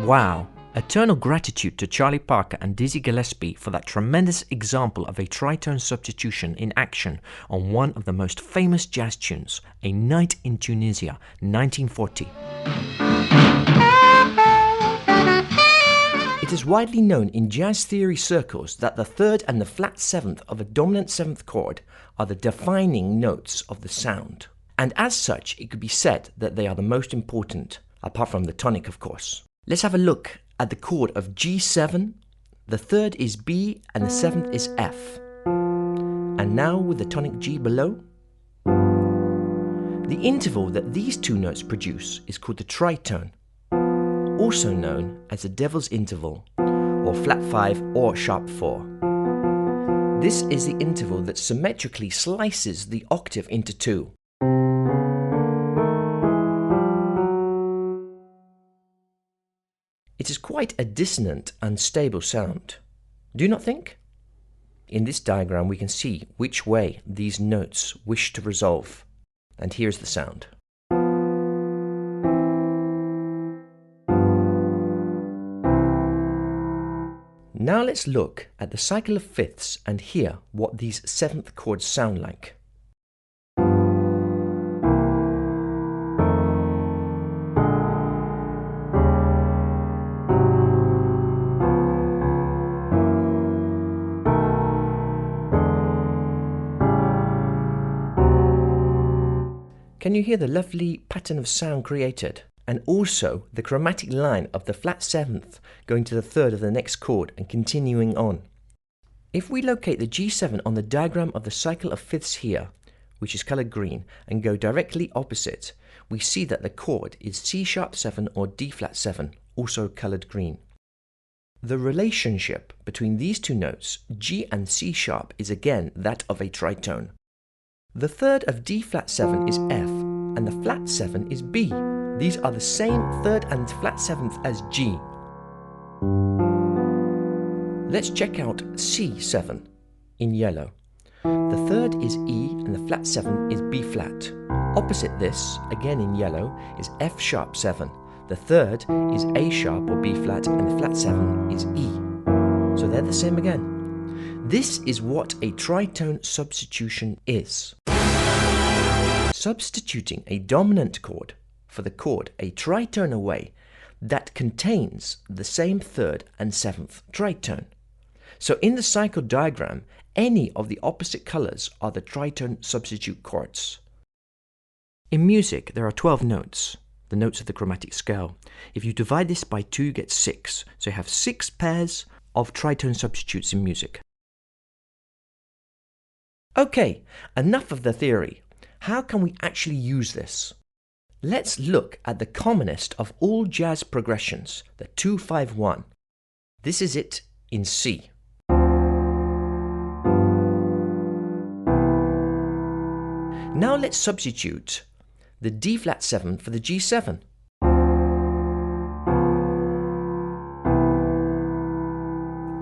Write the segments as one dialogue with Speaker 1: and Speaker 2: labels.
Speaker 1: Wow! Eternal gratitude to Charlie Parker and Dizzy Gillespie for that tremendous example of a tritone substitution in action on one of the most famous jazz tunes, A Night in Tunisia, 1940. It is widely known in jazz theory circles that the third and the flat seventh of a dominant seventh chord are the defining notes of the sound. And as such, it could be said that they are the most important, apart from the tonic, of course. Let's have a look at the chord of G7, the third is B and the seventh is F. And now with the tonic G below. The interval that these two notes produce is called the tritone, also known as the devil's interval, or flat 5 or sharp 4. This is the interval that symmetrically slices the octave into two. It is quite a dissonant, unstable sound. Do you not think? In this diagram we can see which way these notes wish to resolve. And here's the sound. Now let's look at the cycle of fifths and hear what these seventh chords sound like. Can you hear the lovely pattern of sound created? And also the chromatic line of the flat seventh going to the third of the next chord and continuing on. If we locate the G7 on the diagram of the cycle of fifths here, which is colored green, and go directly opposite, we see that the chord is C sharp 7 or D flat 7, also colored green. The relationship between these two notes, G and C sharp, is again that of a tritone. The third of D flat 7 is F, and the flat 7 is B. These are the same third and flat 7th as G. Let's check out C7 in yellow. The third is E and the flat 7 is B flat. Opposite this, again in yellow, is F sharp 7. The third is A sharp or B flat and the flat 7 is E. So they're the same again. This is what a tritone substitution is. Substituting a dominant chord for the chord a tritone away that contains the same third and seventh tritone. So in the cycle diagram, any of the opposite colors are the tritone substitute chords. In music, there are 12 notes, the notes of the chromatic scale. If you divide this by 2, you get 6. So you have 6 pairs of tritone substitutes in music. Okay, enough of the theory. How can we actually use this? Let's look at the commonest of all jazz progressions, the 2-5-1. This is it in C. Now let's substitute the D flat 7 for the G7.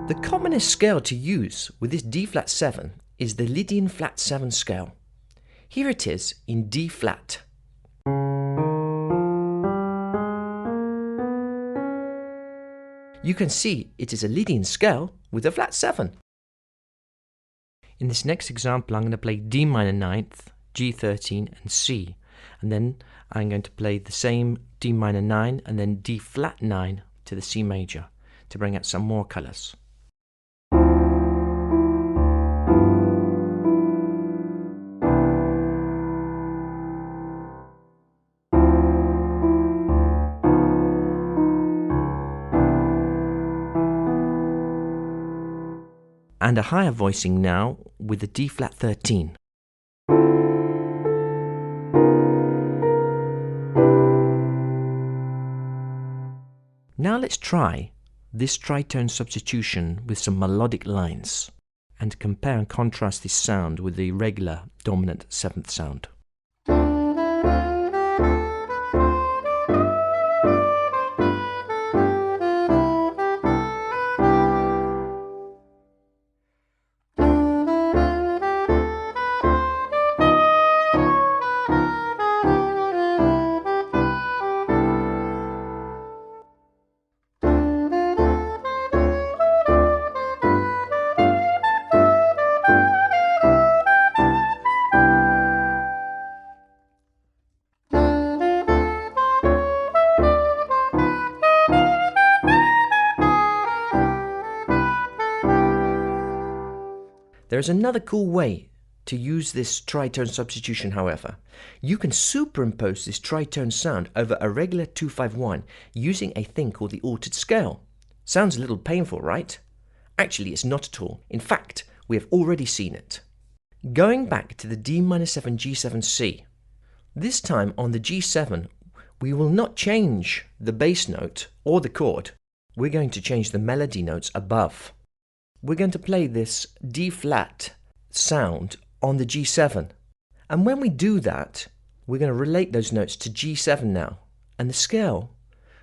Speaker 1: The commonest scale to use with this D flat 7 is the Lydian flat 7 scale. Here it is in D flat. You can see it is a Lydian scale with a flat 7. In this next example, I'm going to play D minor 9th, G13 and C. And then I'm going to play the same D minor 9 and then D flat 9 to the C major to bring out some more colors. And a higher voicing now with the D flat 13. Now let's try this tritone substitution with some melodic lines and compare and contrast this sound with the regular dominant 7th sound. There's another cool way to use this tritone substitution, however. You can superimpose this tritone sound over a regular 2-5-1 using a thing called the altered scale. Sounds a little painful, right? Actually, it's not at all. In fact, we have already seen it. Going back to the D-7 G7 C, this time on the G7, we will not change the bass note or the chord. We're going to change the melody notes above. We're going to play this D flat sound on the G7. And when we do that, we're going to relate those notes to G7 now. And the scale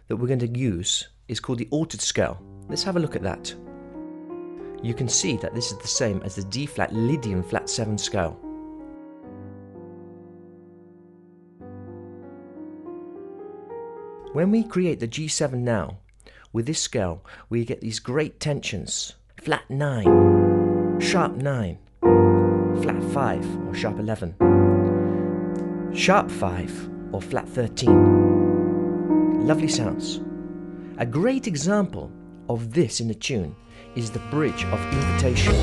Speaker 1: that we're going to use is called the altered scale. Let's have a look at that. You can see that this is the same as the D flat Lydian flat 7 scale. When we create the G7 now, with this scale, we get these great tensions. Flat 9, sharp 9, flat 5 or sharp 11, sharp 5 or flat 13. Lovely sounds. A great example of this in the tune is the bridge of Invitation.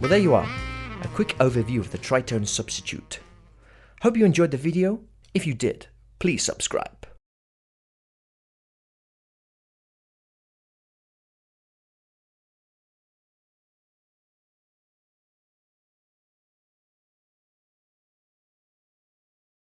Speaker 1: Well, there you are, a quick overview of the tritone substitute. Hope you enjoyed the video. If you did, please subscribe.